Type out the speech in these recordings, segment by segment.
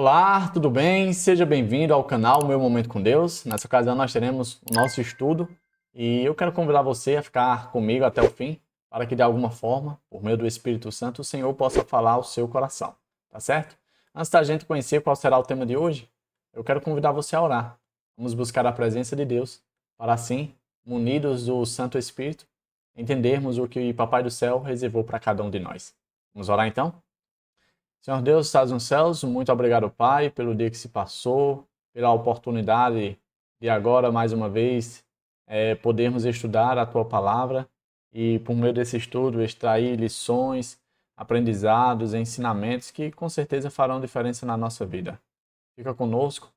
Olá, tudo bem? Seja bem-vindo ao canal Meu Momento com Deus. Nessa ocasião nós teremos o nosso estudo e eu quero convidar você a ficar comigo até o fim para que de alguma forma, por meio do Espírito Santo, o Senhor possa falar ao seu coração, tá certo? Antes da gente conhecer qual será o tema de hoje, eu quero convidar você a orar. Vamos buscar a presença de Deus para assim, munidos do Santo Espírito, entendermos o que o Papai do Céu reservou para cada um de nós. Vamos orar então? Senhor Deus, estás nos céus, muito obrigado, Pai, pelo dia que se passou, pela oportunidade de agora, mais uma vez, podermos estudar a Tua Palavra e, por meio desse estudo, extrair lições, aprendizados, ensinamentos que, com certeza, farão diferença na nossa vida. Fica conosco,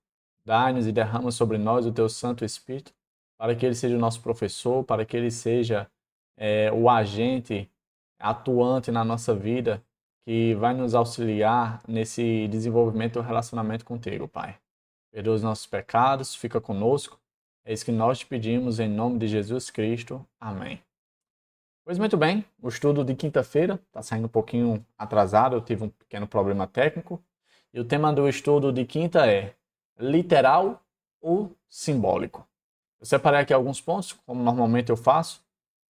dai-nos e derrama sobre nós o Teu Santo Espírito, para que Ele seja o nosso professor, para que Ele seja o agente atuante na nossa vida, que vai nos auxiliar nesse desenvolvimento do relacionamento contigo, Pai. Perdoa os nossos pecados, fica conosco. É isso que nós te pedimos em nome de Jesus Cristo. Amém. Pois muito bem, o estudo de quinta-feira está saindo um pouquinho atrasado, eu tive um pequeno problema técnico. E o tema do estudo de quinta é literal ou simbólico. Eu separei aqui alguns pontos, como normalmente eu faço,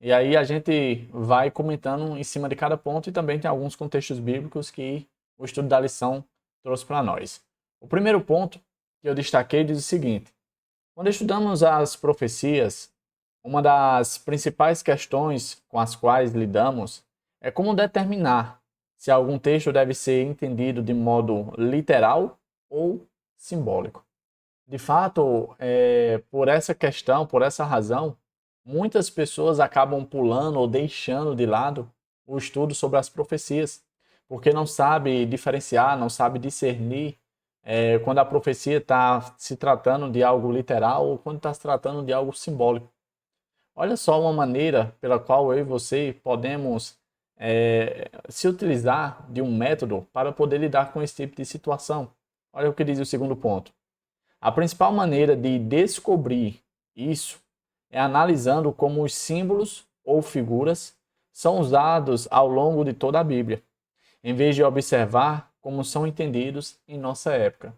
e aí a gente vai comentando em cima de cada ponto e também tem alguns contextos bíblicos que o estudo da lição trouxe para nós. O primeiro ponto que eu destaquei diz o seguinte: quando estudamos as profecias, uma das principais questões com as quais lidamos é como determinar se algum texto deve ser entendido de modo literal ou simbólico. De fato, por essa questão, por essa razão, muitas pessoas acabam pulando ou deixando de lado o estudo sobre as profecias, porque não sabe diferenciar, não sabe discernir quando a profecia está se tratando de algo literal ou quando está se tratando de algo simbólico. Olha só uma maneira pela qual eu e você podemos se utilizar de um método para poder lidar com esse tipo de situação. Olha o que diz o segundo ponto. A principal maneira de descobrir isso é analisando como os símbolos ou figuras são usados ao longo de toda a Bíblia, em vez de observar como são entendidos em nossa época.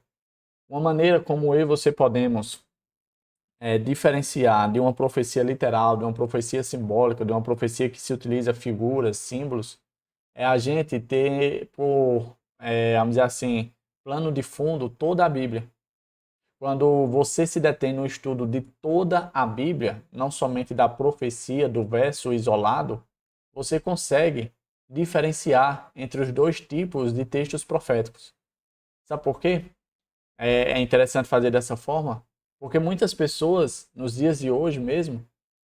Uma maneira como eu e você podemos diferenciar de uma profecia literal, de uma profecia simbólica, de uma profecia que se utiliza figuras, símbolos, é a gente ter por, vamos dizer assim, plano de fundo toda a Bíblia. Quando você se detém no estudo de toda a Bíblia, não somente da profecia, do verso isolado, você consegue diferenciar entre os dois tipos de textos proféticos. Sabe por quê? É interessante fazer dessa forma, porque muitas pessoas, nos dias de hoje mesmo,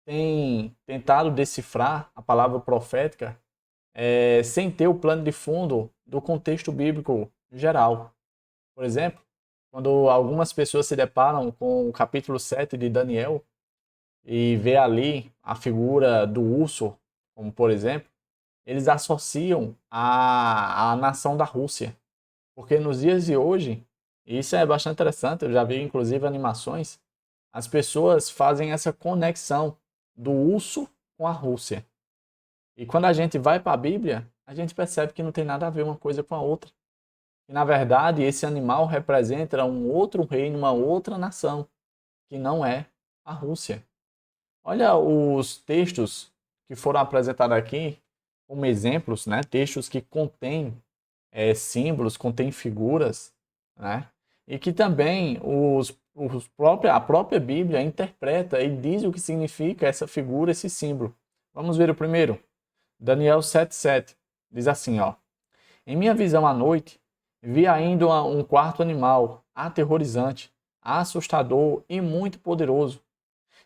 têm tentado decifrar a palavra profética sem ter o plano de fundo do contexto bíblico geral. Por exemplo, quando algumas pessoas se deparam com o capítulo 7 de Daniel e vê ali a figura do urso, como por exemplo, eles associam à nação da Rússia. Porque nos dias de hoje, e isso é bastante interessante, eu já vi inclusive animações, as pessoas fazem essa conexão do urso com a Rússia. E quando a gente vai para a Bíblia, a gente percebe que não tem nada a ver uma coisa com a outra. E, na verdade, esse animal representa um outro reino, uma outra nação, que não é a Rússia. Olha os textos que foram apresentados aqui como exemplos, né? Textos que contêm símbolos, contêm figuras, né? E que também a própria Bíblia interpreta e diz o que significa essa figura, esse símbolo. Vamos ver o primeiro. Daniel 7,7 diz assim, ó: em minha visão à noite, vi ainda um quarto animal, aterrorizante, assustador e muito poderoso.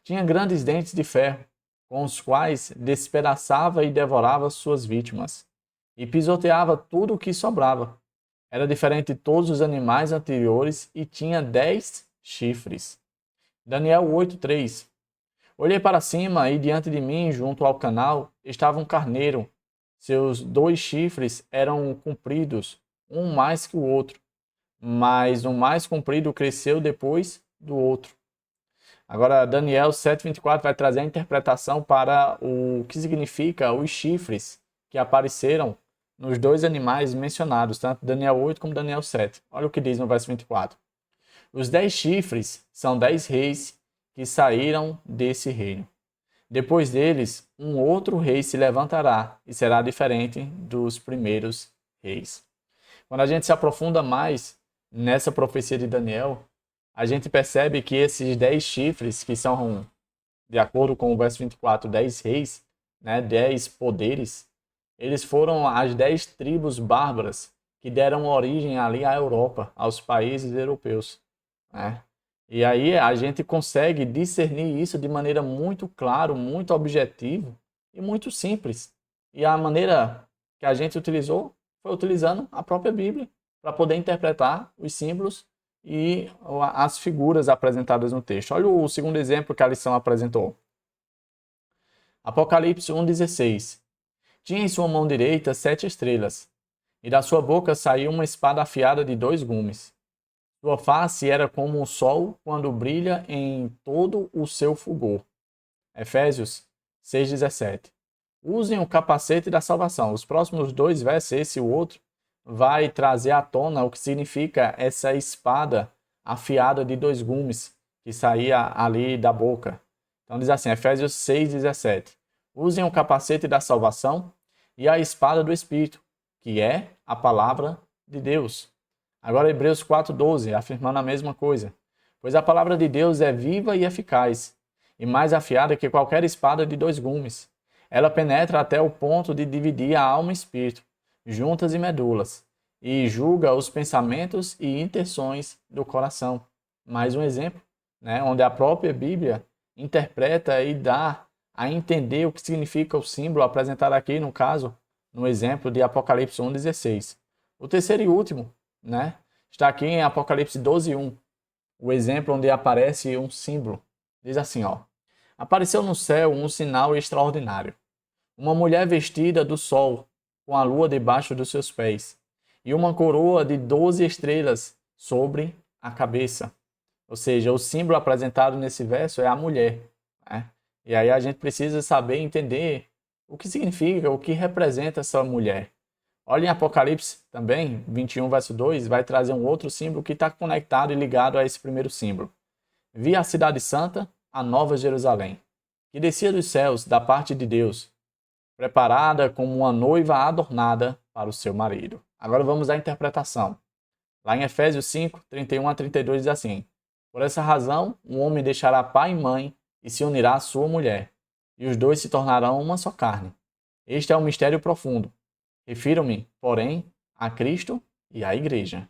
Tinha grandes dentes de ferro, com os quais despedaçava e devorava suas vítimas, e pisoteava tudo o que sobrava. Era diferente de todos os animais anteriores e tinha 10 chifres. Daniel 8,3. Olhei para cima e diante de mim, junto ao canal, estava um carneiro. Seus 2 chifres eram compridos, um mais que o outro, mas o mais comprido cresceu depois do outro. Agora, Daniel 7,24 vai trazer a interpretação para o que significa os chifres que apareceram nos dois animais mencionados, tanto Daniel 8 como Daniel 7. Olha o que diz no verso 24. Os 10 chifres são 10 reis que saíram desse reino. Depois deles, um outro rei se levantará e será diferente dos primeiros reis. Quando a gente se aprofunda mais nessa profecia de Daniel, a gente percebe que esses 10 chifres, que são, de acordo com o verso 24, 10 reis, né, 10 poderes, eles foram as 10 tribos bárbaras que deram origem ali à Europa, aos países europeus, né? E aí a gente consegue discernir isso de maneira muito clara, muito objetiva e muito simples. E a maneira que a gente utilizou foi utilizando a própria Bíblia para poder interpretar os símbolos e as figuras apresentadas no texto. Olha o segundo exemplo que a lição apresentou. Apocalipse 1,16. Tinha em sua mão direita 7 estrelas, e da sua boca saiu uma espada afiada de 2 gumes. Sua face era como o sol quando brilha em todo o seu fulgor. Efésios 6,17. Usem o capacete da salvação. Os próximos 2 versos, esse e o outro, vai trazer à tona o que significa essa espada afiada de 2 gumes que saía ali da boca. Então diz assim, Efésios 6,17. Usem o capacete da salvação e a espada do Espírito, que é a palavra de Deus. Agora Hebreus 4,12, afirmando a mesma coisa. Pois a palavra de Deus é viva e eficaz, e mais afiada que qualquer espada de 2 gumes. Ela penetra até o ponto de dividir a alma e espírito, juntas e medulas, e julga os pensamentos e intenções do coração. Mais um exemplo, né, onde a própria Bíblia interpreta e dá a entender o que significa o símbolo apresentado aqui, no caso, no exemplo de Apocalipse 1,16. O terceiro e último, né, está aqui em Apocalipse 12:1, o exemplo onde aparece um símbolo. Diz assim, ó: apareceu no céu um sinal extraordinário. Uma mulher vestida do sol, com a lua debaixo dos seus pés, e uma coroa de 12 estrelas sobre a cabeça. Ou seja, o símbolo apresentado nesse verso é a mulher, né? E aí a gente precisa saber entender o que significa, o que representa essa mulher. Olha em Apocalipse também, 21, verso 2, vai trazer um outro símbolo que está conectado e ligado a esse primeiro símbolo. Vi a cidade santa, a nova Jerusalém, que descia dos céus da parte de Deus, preparada como uma noiva adornada para o seu marido. Agora vamos à interpretação. Lá em Efésios 5, 31 a 32 diz assim: por essa razão, um homem deixará pai e mãe e se unirá à sua mulher, e os dois se tornarão uma só carne. Este é um mistério profundo. Refiro-me, porém, a Cristo e à Igreja.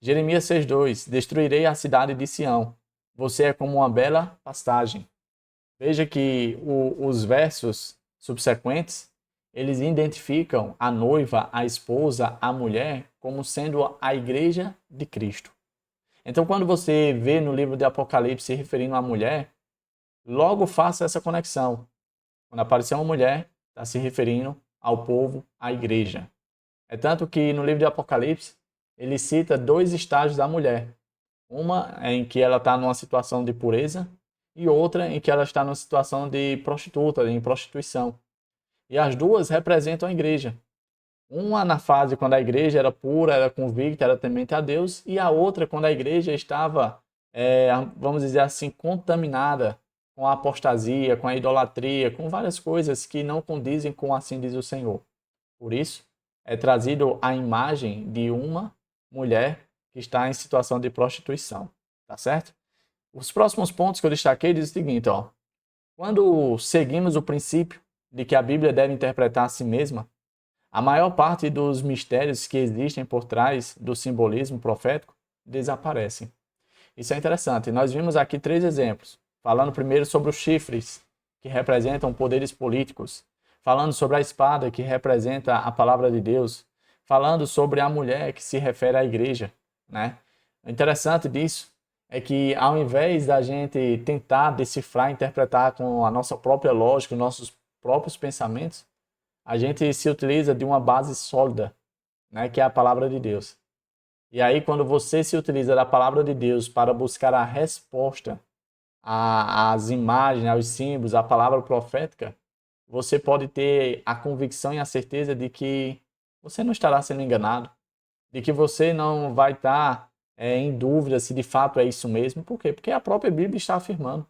Jeremias 6,2: destruirei a cidade de Sião. Você é como uma bela pastagem. Veja que os versos subsequentes, eles identificam a noiva, a esposa, a mulher, como sendo a igreja de Cristo. Então, quando você vê no livro de Apocalipse se referindo à mulher, logo faça essa conexão. Quando aparecer uma mulher, está se referindo ao povo, à igreja. É tanto que no livro de Apocalipse, ele cita 2 estágios da mulher. Uma em que ela está numa situação de pureza e outra em que ela está numa situação de prostituta, em prostituição. E as duas representam a igreja. Uma na fase quando a igreja era pura, era convicta, era temente a Deus, e a outra quando a igreja estava, vamos dizer assim, contaminada com a apostasia, com a idolatria, com várias coisas que não condizem com assim diz o Senhor. Por isso, é trazido a imagem de uma mulher que está em situação de prostituição, tá certo? Os próximos pontos que eu destaquei diz o seguinte, ó: quando seguimos o princípio de que a Bíblia deve interpretar a si mesma, a maior parte dos mistérios que existem por trás do simbolismo profético desaparecem. Isso é interessante. Nós vimos aqui 3 exemplos, falando primeiro sobre os chifres, que representam poderes políticos, falando sobre a espada, que representa a palavra de Deus, falando sobre a mulher, que se refere à igreja, né? O interessante disso é que, ao invés da gente tentar decifrar, interpretar com a nossa própria lógica, os nossos próprios pensamentos, a gente se utiliza de uma base sólida, né, que é a palavra de Deus. E aí, quando você se utiliza da palavra de Deus para buscar a resposta às imagens, aos símbolos, à palavra profética, você pode ter a convicção e a certeza de que você não estará sendo enganado, de que você não vai estar em dúvida se de fato é isso mesmo. Por quê? Porque a própria Bíblia está afirmando.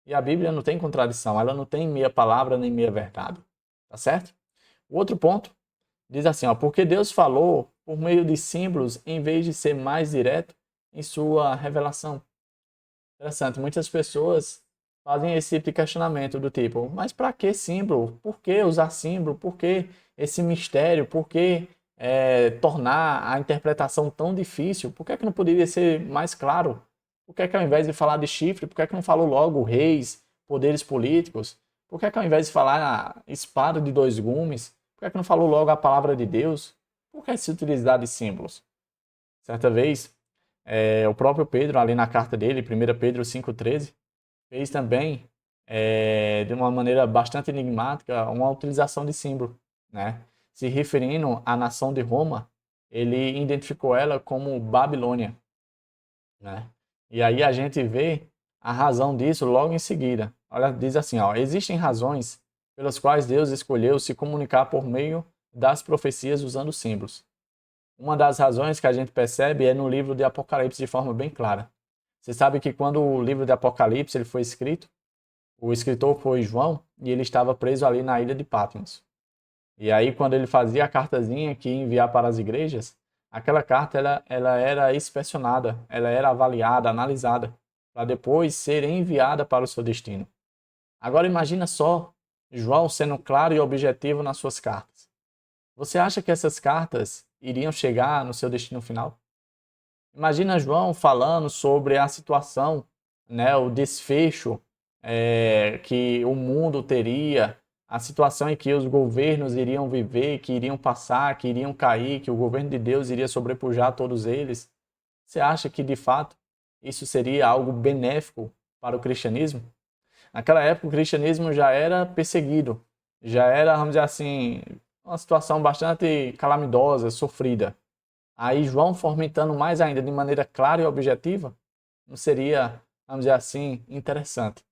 E a Bíblia não tem contradição, ela não tem meia palavra nem meia verdade. Tá certo? O outro ponto diz assim, ó, porque Deus falou por meio de símbolos em vez de ser mais direto em sua revelação. Interessante, muitas pessoas fazem esse tipo de questionamento do tipo, mas para que símbolo? Por que usar símbolo? Por que esse mistério? Por que tornar a interpretação tão difícil? Por que é que não poderia ser mais claro? Por que é que ao invés de falar de chifre, por que é que não falou logo reis, poderes políticos? Por que é que ao invés de falar espada de dois gumes, por que é que não falou logo a palavra de Deus? Por que se utilizar de símbolos? Certa vez, o próprio Pedro, ali na carta dele, 1 Pedro 5,13, fez também, de uma maneira bastante enigmática, uma utilização de símbolo, né? Se referindo à nação de Roma, ele identificou ela como Babilônia, né? E aí a gente vê a razão disso logo em seguida. Olha, diz assim, ó, existem razões pelas quais Deus escolheu se comunicar por meio das profecias usando símbolos. Uma das razões que a gente percebe é no livro de Apocalipse de forma bem clara. Você sabe que quando o livro de Apocalipse ele foi escrito, o escritor foi João e ele estava preso ali na ilha de Patmos. E aí quando ele fazia a cartazinha que ia enviar para as igrejas, aquela carta ela era inspecionada, ela era avaliada, analisada, para depois ser enviada para o seu destino. Agora imagina só João sendo claro e objetivo nas suas cartas. Você acha que essas cartas iriam chegar no seu destino final? Imagina João falando sobre a situação, né, o desfecho que o mundo teria, a situação em que os governos iriam viver, que iriam passar, que iriam cair, que o governo de Deus iria sobrepujar todos eles. Você acha que de fato isso seria algo benéfico para o cristianismo? Naquela época o cristianismo já era perseguido, já era, vamos dizer assim, uma situação bastante calamitosa, sofrida. Aí João fomentando mais ainda de maneira clara e objetiva, não seria, vamos dizer assim, interessante.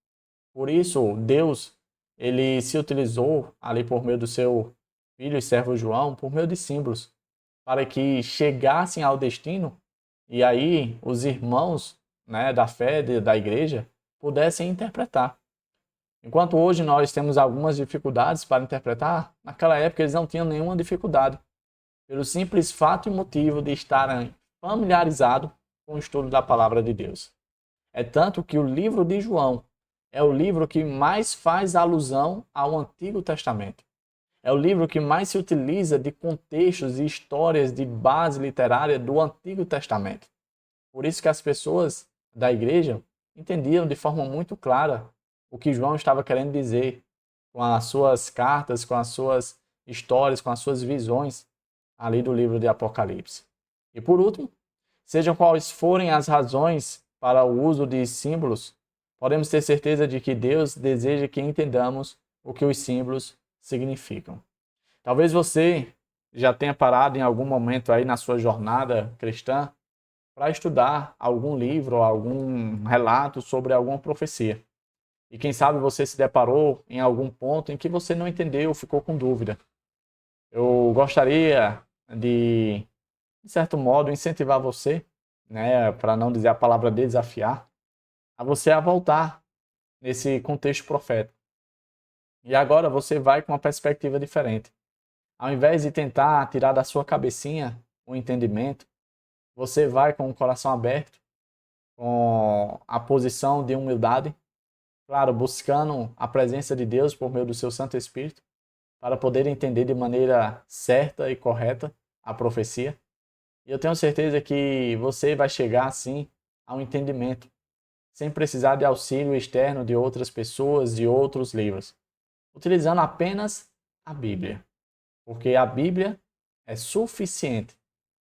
Por isso, Deus, ele se utilizou ali por meio do seu filho e servo João, por meio de símbolos, para que chegassem ao destino e aí os irmãos, né, da fé, da igreja, pudessem interpretar. Enquanto hoje nós temos algumas dificuldades para interpretar, naquela época eles não tinham nenhuma dificuldade, pelo simples fato e motivo de estarem familiarizados com o estudo da palavra de Deus. É tanto que o livro de João é o livro que mais faz alusão ao Antigo Testamento. É o livro que mais se utiliza de contextos e histórias de base literária do Antigo Testamento. Por isso que as pessoas da igreja entendiam de forma muito clara o que João estava querendo dizer com as suas cartas, com as suas histórias, com as suas visões ali do livro de Apocalipse. E por último, sejam quais forem as razões para o uso de símbolos, podemos ter certeza de que Deus deseja que entendamos o que os símbolos significam. Talvez você já tenha parado em algum momento aí na sua jornada cristã para estudar algum livro ou algum relato sobre alguma profecia. E quem sabe você se deparou em algum ponto em que você não entendeu, ficou com dúvida. Eu gostaria de certo modo, incentivar você, né, para não dizer a palavra desafiar, a você a voltar nesse contexto profético. E agora você vai com uma perspectiva diferente. Ao invés de tentar tirar da sua cabecinha o entendimento, você vai com o coração aberto, com a posição de humildade, claro, buscando a presença de Deus por meio do seu Santo Espírito, para poder entender de maneira certa e correta a profecia. E eu tenho certeza que você vai chegar assim ao entendimento, sem precisar de auxílio externo de outras pessoas, de outros livros, utilizando apenas a Bíblia. Porque a Bíblia é suficiente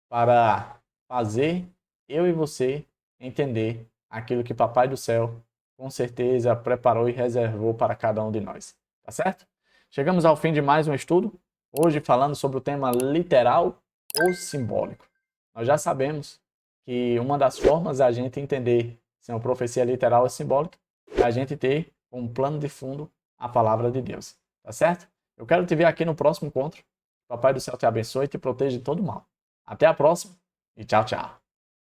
para fazer eu e você entender aquilo que Papai do Céu com certeza preparou e reservou para cada um de nós. Tá certo? Chegamos ao fim de mais um estudo, hoje falando sobre o tema literal ou simbólico. Nós já sabemos que uma das formas da gente entender se uma profecia literal ou simbólica é a gente ter como plano de fundo a palavra de Deus. Tá certo? Eu quero te ver aqui no próximo encontro Papai do céu te abençoe e te proteja de todo mal. Até a próxima e tchau, tchau.